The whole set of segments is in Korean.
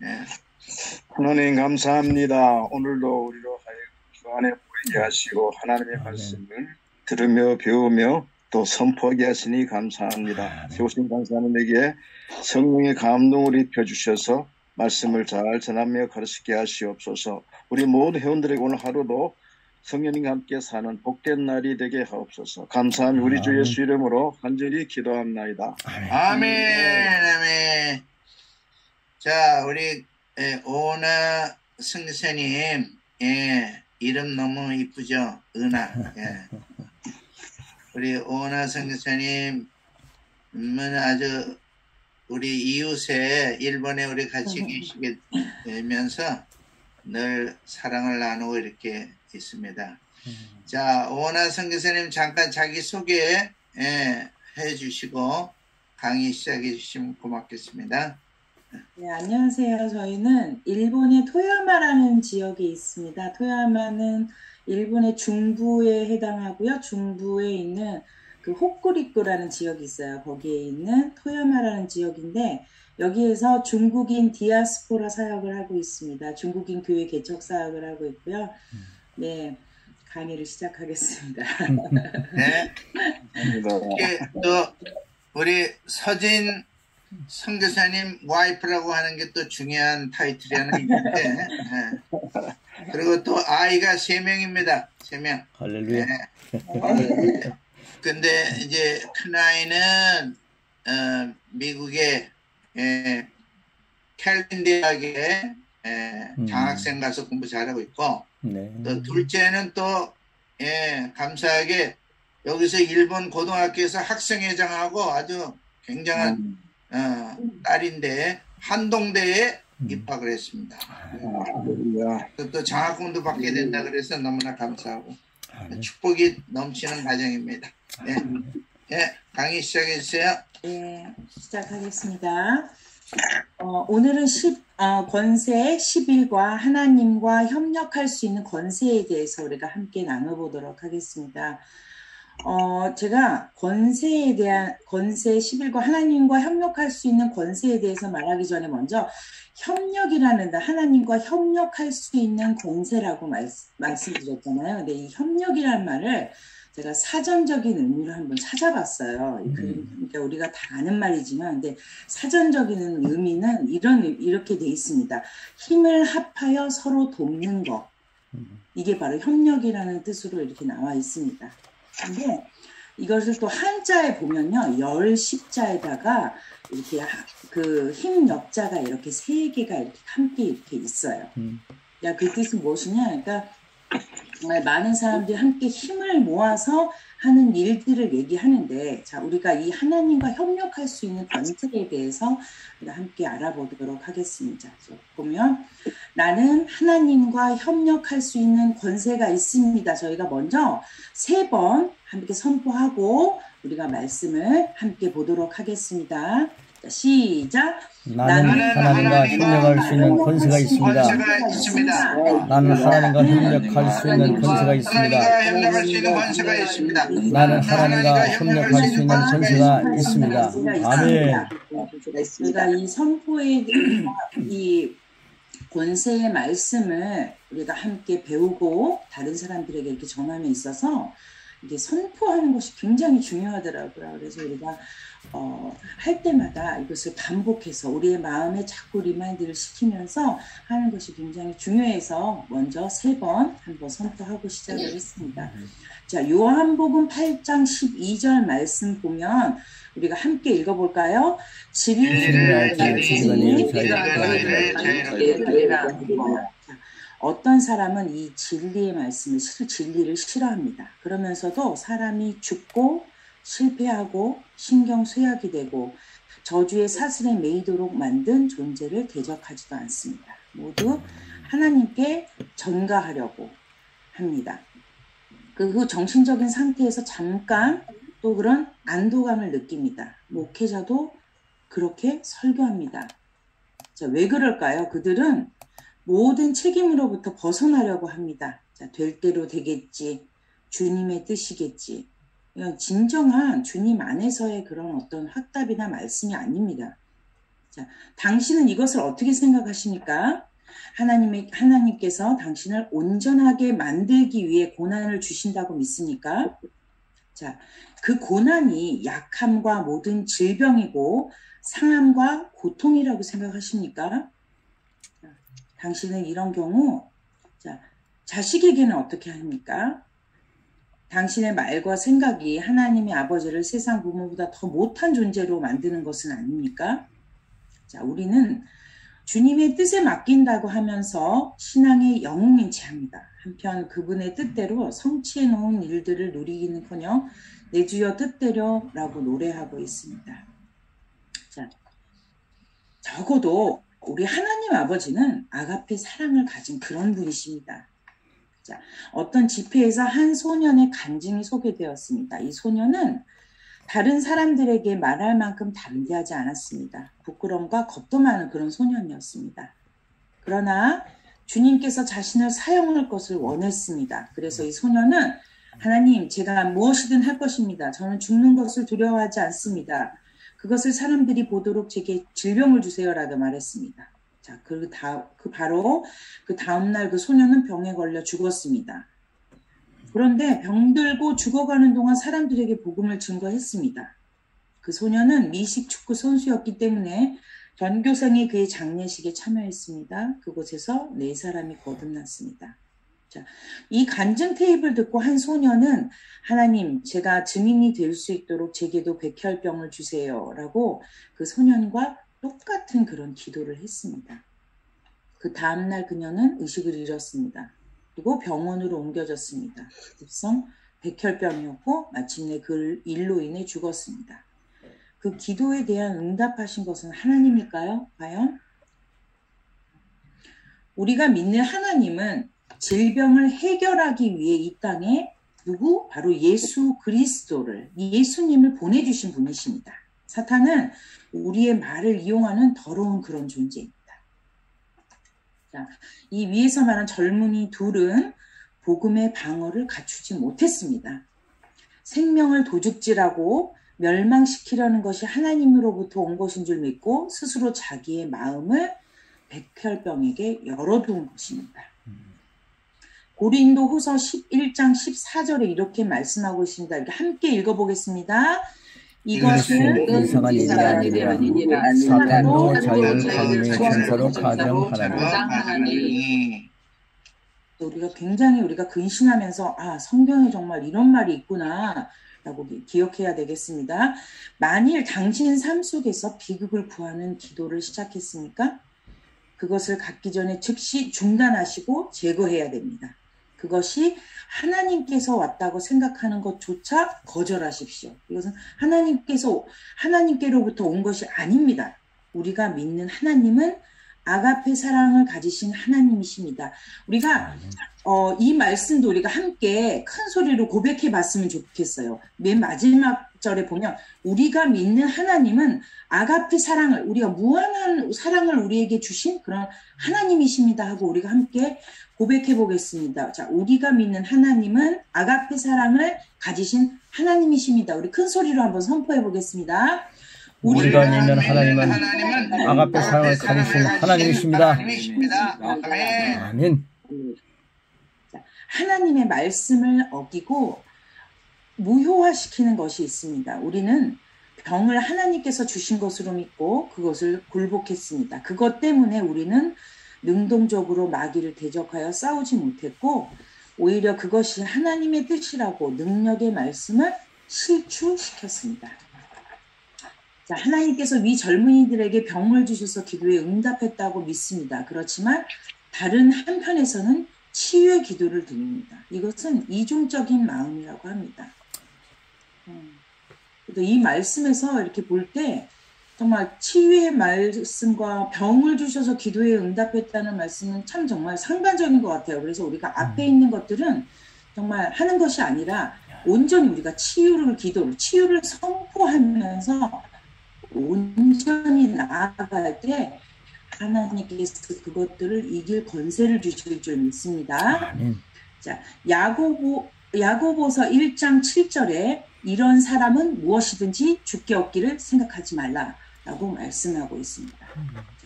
예. 하나님 감사합니다. 오늘도 우리로 하여금 주 안에 보이게 하시고 하나님의 말씀을 들으며 배우며 또 선포하게 하시니 감사합니다. 세우신 강사님에게 성령의 감동을 입혀주셔서 말씀을 잘 전하며 가르치게 하시옵소서. 우리 모든 회원들에게 오늘 하루도 성령님과 함께 사는 복된 날이 되게 하옵소서. 감사하며 우리 주 예수 이름으로 간절히 기도합나이다. 아멘. 자, 우리 오나 선교사님, 이름 너무 이쁘죠? 은하. 우리 오나 선교사님은 아주 우리 이웃에 일본에 우리 같이 계시게 되면서 늘 사랑을 나누고 이렇게 있습니다. 자, 오나 선교사님 잠깐 자기 소개 해주시고 강의 시작해 주시면 고맙겠습니다. 네, 안녕하세요. 저희는 일본의 토야마라는 지역에 있습니다. 토야마는 일본의 중부에 해당하고요. 중부에 있는 그 호쿠리쿠라는 지역이 있어요. 거기에 있는 토야마라는 지역인데 여기에서 중국인 디아스포라 사역을 하고 있습니다. 중국인 교회 개척 사역을 하고 있고요. 네, 강의를 시작하겠습니다. 네. 또 우리 서진 선교사님 와이프라고 하는 게 또 중요한 타이틀이 하나 있는데 그리고 또 아이가 3명입니다. 3명. 할렐루야. 근데 이제 큰아이는 미국의 캘빈 대학에 장학생 가서 공부 잘하고 있고 또 둘째는 또 감사하게 여기서 일본 고등학교에서 학생회장하고 아주 굉장한 딸인데 한동대에 입학을 했습니다. 또 장학금도 받게 된다 그래서 너무나 감사하고 축복이 넘치는 가정입니다. 강의 시작해 주세요. 네, 시작하겠습니다. 오늘은 권세 11과 하나님과 협력할 수 있는 권세에 대해서 우리가 함께 나눠보도록 하겠습니다. 제가 권세 11과 하나님과 협력할 수 있는 권세에 대해서 말하기 전에 먼저 협력이라는 하나님과 협력할 수 있는 권세라고 말씀드렸잖아요. 근데 이 협력이라는 말을 제가 사전적인 의미로 한번 찾아봤어요. 그러니까 우리가 다 아는 말이지만, 근데 사전적인 의미는 이렇게 돼 있습니다. 힘을 합하여 서로 돕는 것. 이게 바로 협력이라는 뜻으로 이렇게 나와 있습니다. 근데 이것을 또 한자에 보면요, 열 십자에다가 이렇게 그 힘 역자가 이렇게 3개가 이렇게 함께 이렇게 있어요. 야, 그 뜻은 무엇이냐? 그러니까 정말 많은 사람들이 함께 힘을 모아서 하는 일들을 얘기하는데, 자, 우리가 이 하나님과 협력할 수 있는 권세에 대해서 우리가 함께 알아보도록 하겠습니다. 보면 나는 하나님과 협력할 수 있는 권세가 있습니다. 저희가 먼저 3번 함께 선포하고 우리가 말씀을 함께 보도록 하겠습니다. 자, 시작. 나는 하나님과 협력할 수 있는 권세가 있습니다. 나는 하나님과 협력할 수 있는 권세가 있습니다. 나는 하나님과 협력할 수 있는 권세가 있습니다. 아멘. 우리가 이 선포의 이 권세의 말씀을 우리가 함께 배우고 다른 사람들에게 이렇게 전함에 있어서 이게 선포하는 것이 굉장히 중요하더라고요. 그래서 우리가 할 때마다 이것을 반복해서 우리의 마음에 자꾸 리마인드를 시키면서 하는 것이 굉장히 중요해서 먼저 3번 한번 선포하고 시작을 했습니다. 자, 요한복음 8장 12절 말씀 보면 우리가 함께 읽어볼까요? 진리를 어떤 사람은 이 진리의 말씀을, 진리를 싫어합니다. 그러면서도 사람이 죽고 실패하고 신경쇠약이 되고 저주의 사슬에 매이도록 만든 존재를 대적하지도 않습니다. 모두 하나님께 전가하려고 합니다. 그 정신적인 상태에서 잠깐 또 그런 안도감을 느낍니다. 목회자도 그렇게 설교합니다. 자, 왜 그럴까요? 그들은 모든 책임으로부터 벗어나려고 합니다. 자, 될 대로 되겠지. 주님의 뜻이겠지. 이건 진정한 주님 안에서의 그런 어떤 확답이나 말씀이 아닙니다. 자, 당신은 이것을 어떻게 생각하십니까? 하나님께서 당신을 온전하게 만들기 위해 고난을 주신다고 믿습니까? 자, 그 고난이 약함과 모든 질병이고 상함과 고통이라고 생각하십니까? 자, 당신은 이런 경우 자, 자식에게는 어떻게 합니까? 당신의 말과 생각이 하나님의 아버지를 세상 부모보다 더 못한 존재로 만드는 것은 아닙니까? 자, 우리는 주님의 뜻에 맡긴다고 하면서 신앙의 영웅인 채 합니다. 한편 그분의 뜻대로 성취해 놓은 일들을 누리기는커녕 내 주여 뜻대로라고 노래하고 있습니다. 자, 적어도 우리 하나님 아버지는 아가페 사랑을 가진 그런 분이십니다. 자, 어떤 집회에서 한 소년의 간증이 소개되었습니다. 이 소년은 다른 사람들에게 말할 만큼 담대하지 않았습니다. 부끄러움과 겁도 많은 그런 소년이었습니다. 그러나 주님께서 자신을 사용할 것을 원했습니다. 그래서 이 소년은 하나님, 제가 무엇이든 할 것입니다. 저는 죽는 것을 두려워하지 않습니다. 그것을 사람들이 보도록 제게 질병을 주세요라고 말했습니다. 자, 바로 그 다음날 그 소년은 병에 걸려 죽었습니다. 그런데 병들고 죽어가는 동안 사람들에게 복음을 증거했습니다. 그 소년은 미식 축구 선수였기 때문에 전교생이 그의 장례식에 참여했습니다. 그곳에서 4사람이 거듭났습니다. 자, 이 간증 테이프를 듣고 한 소년은 하나님, 제가 증인이 될 수 있도록 제게도 백혈병을 주세요 라고 그 소년과 똑같은 그런 기도를 했습니다. 그 다음날 그녀는 의식을 잃었습니다. 그리고 병원으로 옮겨졌습니다. 급성 백혈병이었고 마침내 그 일로 인해 죽었습니다. 그 기도에 대한 응답하신 것은 하나님일까요? 과연? 우리가 믿는 하나님은 질병을 해결하기 위해 이 땅에 누구? 바로 예수 그리스도를, 예수님을 보내주신 분이십니다. 사탄은 우리의 말을 이용하는 더러운 그런 존재입니다. 자, 이 위에서 말한 젊은이 둘은 복음의 방어를 갖추지 못했습니다. 생명을 도둑질하고 멸망시키려는 것이 하나님으로부터 온 것인 줄 믿고 스스로 자기의 마음을 백혈병에게 열어둔 것입니다. 고린도 후서 11장 14절에 이렇게 말씀하고 있습니다. 이렇게 함께 읽어보겠습니다. 이것은 이상한 일이 아니라 사탄도 자유를 강림의 천사로 가정하나니. 우리가 굉장히 근신하면서 성경에 정말 이런 말이 있구나 라고 기억해야 되겠습니다. 만일 당신 삶 속에서 비극을 구하는 기도를 시작했습니까? 그것을 갖기 전에 즉시 중단하시고 제거해야 됩니다. 그것이 하나님께서 왔다고 생각하는 것조차 거절하십시오. 이것은 하나님께로부터 온 것이 아닙니다. 우리가 믿는 하나님은 아가페 사랑을 가지신 하나님이십니다. 우리가 이 말씀도 우리가 함께 큰 소리로 고백해 봤으면 좋겠어요. 맨 마지막 절에 보면 우리가 믿는 하나님은 아가페 사랑을, 우리가 무한한 사랑을 우리에게 주신 그런 하나님이십니다 하고 우리가 함께 고백해 보겠습니다. 자, 우리가 믿는 하나님은 아가페 사랑을 가지신 하나님이십니다. 우리 큰 소리로 한번 선포해 보겠습니다. 우리가 믿는 하나님은 아가페 사랑을 가지신 하나님이십니다. 아멘. 자, 하나님의 말씀을 어기고 무효화시키는 것이 있습니다. 우리는 병을 하나님께서 주신 것으로 믿고 그것을 굴복했습니다. 그것 때문에 우리는 능동적으로 마귀를 대적하여 싸우지 못했고 오히려 그것이 하나님의 뜻이라고 능력의 말씀을 실추시켰습니다. 자, 하나님께서 위 젊은이들에게 병을 주셔서 기도에 응답했다고 믿습니다. 그렇지만 다른 한편에서는 치유의 기도를 드립니다. 이것은 이중적인 마음이라고 합니다. 이 말씀에서 이렇게 볼 때 정말 치유의 말씀과 병을 주셔서 기도에 응답했다는 말씀은 참 정말 상반적인 것 같아요. 그래서 우리가 앞에 있는 것들은 정말 하는 것이 아니라 온전히 우리가 치유를 선포하면서 온전히 나아갈 때 하나님께서 그것들을 이길 권세를 주실 줄 믿습니다. 자, 야고보서 1장 7절에 이런 사람은 무엇이든지 죽게 얻기를 생각하지 말라. 라고 말씀하고 있습니다.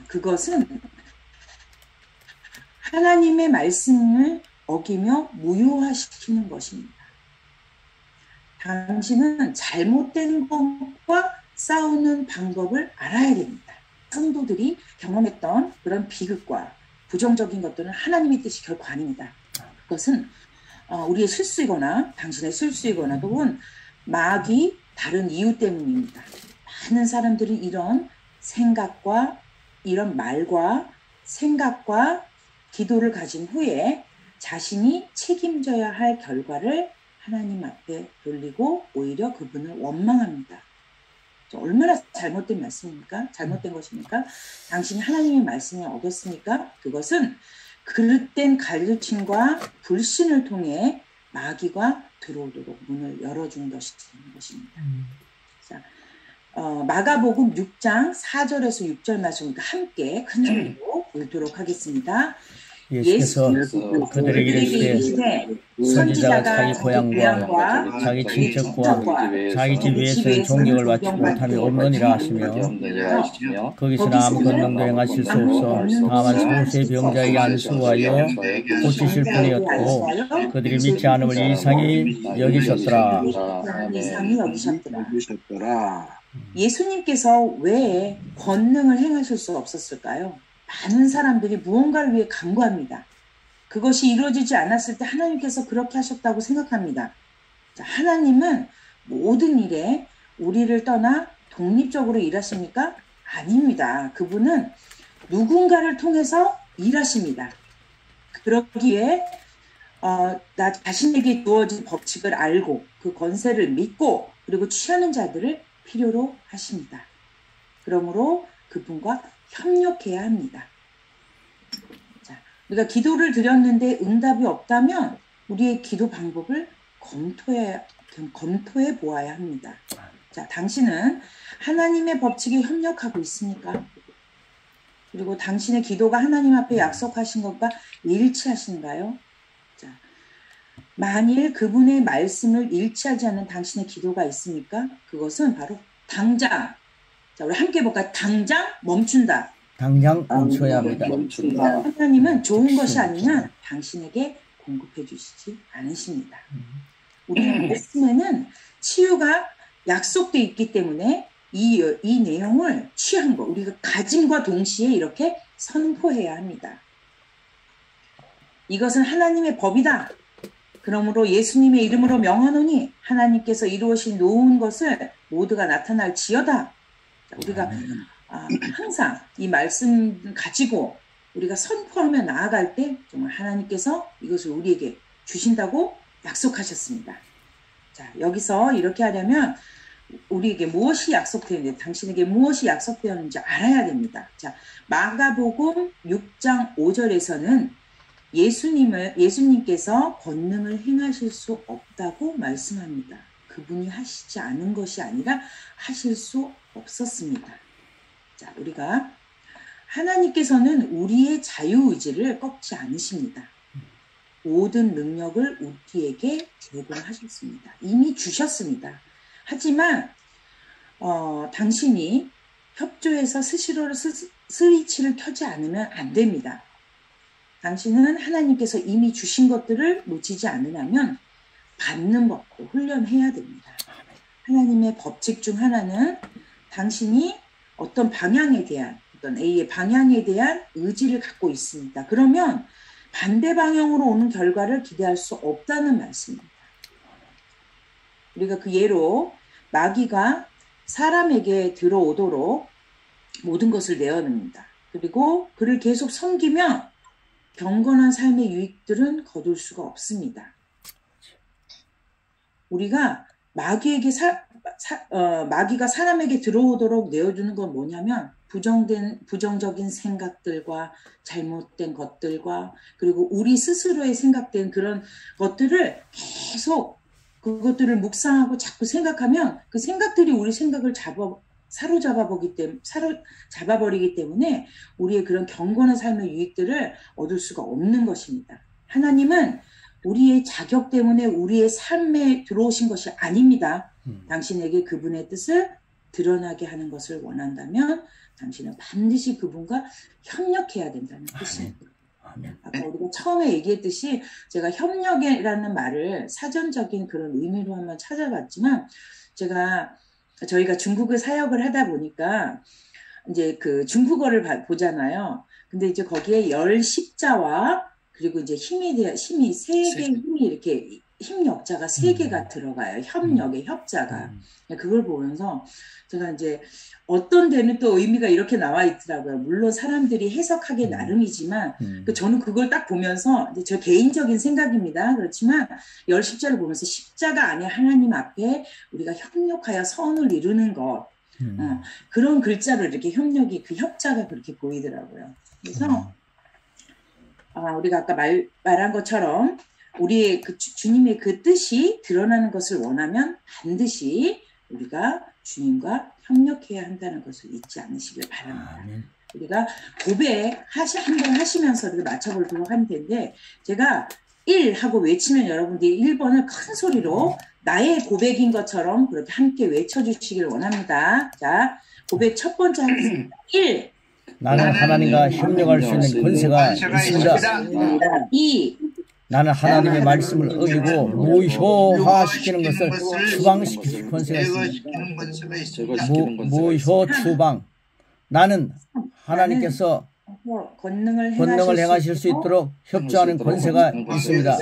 그것은 하나님의 말씀을 어기며 무효화시키는 것입니다. 당신은 잘못된 것과 싸우는 방법을 알아야 됩니다. 성도들이 경험했던 그런 비극과 부정적인 것들은 하나님의 뜻이 결코 아닙니다. 그것은 우리의 실수이거나 당신의 실수이거나 혹은 마귀 다른 이유 때문입니다. 많은 사람들이 이런 생각과 이런 말과 생각과 기도를 가진 후에 자신이 책임져야 할 결과를 하나님 앞에 돌리고 오히려 그분을 원망합니다. 얼마나 잘못된 말씀입니까? 잘못된 것입니까? 당신이 하나님의 말씀을 어겼으니까 그것은 그릇된 가르침과 불신을 통해 마귀가 들어오도록 문을 열어준 것입니다. 자, 마가복음 6장 4절에서 6절 말씀을 함께 큰 소리로 읽도록 하겠습니다. 예수께서 그들에게 이르시되 선지자가 자기 고향과 자기 친척과 자기 집 외에서는 종격을 받지 못하면 없느니라 하시며 거기서는 아무 권능도 행하실 수 없어 다만 소수의 병자에게 안수하여 고치실 뿐이었고 그들이 믿지 않음을 이상히 여기셨더라. 예수님께서 왜 권능을 행하실 수 없었을까요? 많은 사람들이 무언가를 위해 간구합니다. 그것이 이루어지지 않았을 때 하나님께서 그렇게 하셨다고 생각합니다. 자, 하나님은 모든 일에 우리를 떠나 독립적으로 일하십니까? 아닙니다. 그분은 누군가를 통해서 일하십니다. 그러기에 나 자신에게 주어진 법칙을 알고 그 권세를 믿고 그리고 취하는 자들을 필요로 하십니다. 그러므로 그분과 협력해야 합니다. 자, 우리가 기도를 드렸는데 응답이 없다면 우리의 기도 방법을 검토해 보아야 합니다. 자, 당신은 하나님의 법칙에 협력하고 있습니까? 그리고 당신의 기도가 하나님 앞에 약속하신 것과 일치하신가요? 자, 만일 그분의 말씀을 일치하지 않는 당신의 기도가 있습니까? 그것은 바로 당장, 자, 우리 함께 볼까요? 당장 멈춘다. 당장 멈춰야 합니다. 하나님은 좋은 것이 아니면 당신에게 공급해 주시지 않으십니다. 우리의 말씀에는 치유가 약속되어 있기 때문에 이 내용을 취한 거, 우리가 가짐과 동시에 이렇게 선포해야 합니다. 이것은 하나님의 법이다. 그러므로 예수님의 이름으로 명하노니 하나님께서 이루어신 놓은 것을 모두가 나타날 지어다. 우리가 항상 이 말씀 가지고 우리가 선포하며 나아갈 때 정말 하나님께서 이것을 우리에게 주신다고 약속하셨습니다. 자, 여기서 이렇게 하려면 우리에게 무엇이 약속되었는지, 당신에게 무엇이 약속되었는지 알아야 됩니다. 자, 마가복음 6장 5절에서는 예수님께서 권능을 행하실 수 없다고 말씀합니다. 그분이 하시지 않은 것이 아니라 하실 수 없었습니다. 자, 우리가 하나님께서는 우리의 자유의지를 꺾지 않으십니다. 모든 능력을 우리에게 제공하셨습니다. 이미 주셨습니다. 하지만 당신이 협조해서 스스로를 스위치를 켜지 않으면 안 됩니다. 당신은 하나님께서 이미 주신 것들을 놓치지 않으려면 받는 법도 훈련해야 됩니다. 하나님의 법칙 중 하나는 당신이 어떤 방향에 대한, 어떤 A의 방향에 대한 의지를 갖고 있습니다. 그러면 반대 방향으로 오는 결과를 기대할 수 없다는 말씀입니다. 우리가 그 예로 마귀가 사람에게 들어오도록 모든 것을 내어놓습니다. 그리고 그를 계속 섬기면 경건한 삶의 유익들은 거둘 수가 없습니다. 우리가 마귀가 사람에게 들어오도록 내어주는 건 뭐냐면 부정적인 생각들과 잘못된 것들과 그리고 우리 스스로의 생각된 그런 것들을 계속 그것들을 묵상하고 자꾸 생각하면 그 생각들이 우리 생각을 사로잡아버리기 때문에 우리의 그런 경건한 삶의 유익들을 얻을 수가 없는 것입니다. 하나님은 우리의 자격 때문에 우리의 삶에 들어오신 것이 아닙니다. 당신에게 그분의 뜻을 드러나게 하는 것을 원한다면 당신은 반드시 그분과 협력해야 된다는 뜻입니다. 아까 우리가 처음에 얘기했듯이 제가 협력이라는 말을 사전적인 그런 의미로 한번 찾아봤지만 저희가 중국을 사역을 하다 보니까 이제 그 중국어를 보잖아요. 근데 이제 거기에 열 십자와 그리고 이제 힘이 세 개의 힘이 이렇게 힘 역자가 3개가 들어가요. 협력의 협자가. 그걸 보면서 제가 이제 어떤 데는 또 의미가 이렇게 나와 있더라고요. 물론 사람들이 해석하기 나름이지만 저는 그걸 딱 보면서 이제 저 개인적인 생각입니다. 그렇지만 열 십자를 보면서 십자가 안에 하나님 앞에 우리가 협력하여 선을 이루는 것 그런 글자를 이렇게 협력이 그 협자가 그렇게 보이더라고요. 그래서 우리가 아까 말한 것처럼 우리의 그 주님의 그 뜻이 드러나는 것을 원하면 반드시 우리가 주님과 협력해야 한다는 것을 잊지 않으시길 바랍니다. 우리가 고백 한번 하시면서 우리가 맞춰보도록 할 텐데 제가 1 하고 외치면 여러분들이 1번을 큰 소리로 나의 고백인 것처럼 그렇게 함께 외쳐주시길 원합니다. 자, 고백 첫 번째 하겠습니다. 1. 나는 하나님과 협력할 수 있는 권세가 있습니다. 2. 나는 하나님의 말씀을 어기고 무효화시키는 것을 추방시킬 권세가 있습니다. 무효 추방. 나는 하나님께서 권능을 행하실 수 있도록 협조하는 권세가 있습니다.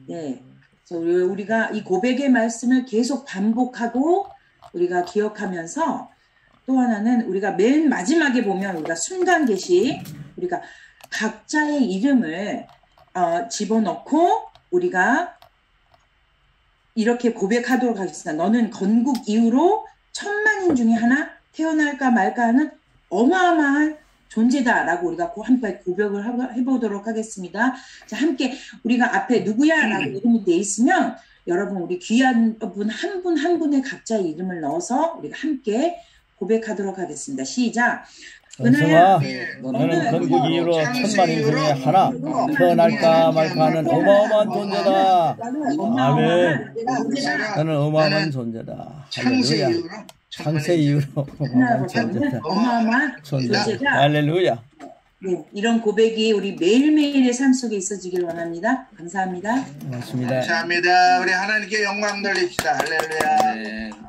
네, 우리가 이 고백의 말씀을 계속 반복하고 우리가 기억하면서 또 하나는 우리가 맨 마지막에 보면 우리가 순간 계시 우리가 각자의 이름을 집어넣고 우리가 이렇게 고백하도록 하겠습니다. 너는 건국 이후로 천만인 중에 하나 태어날까 말까 하는 어마어마한 존재다라고 우리가 함께 고백을 해보도록 하겠습니다. 자, 함께 우리가 앞에 누구야라고 이름이 돼 있으면 여러분 우리 귀한 분 한 분 한 분의 각자의 이름을 넣어서 우리가 함께 고백하도록 하겠습니다. 시작. 은혜야, 너는 건국 이후로 천만인 중에 하나 태어날까 말까 하는 어마어마한 존재다. 아멘. 너는 어마어마한 존재다. 할렐루야. 창세 이후로 어마어마한 존재다. 어마어마한 존재다. 할렐루야. 네, 이런 고백이 우리 매일매일의 삶 속에 있어지길 원합니다. 감사합니다. 고맙습니다. 감사합니다. 우리 하나님께 영광 돌립시다. 할렐루야.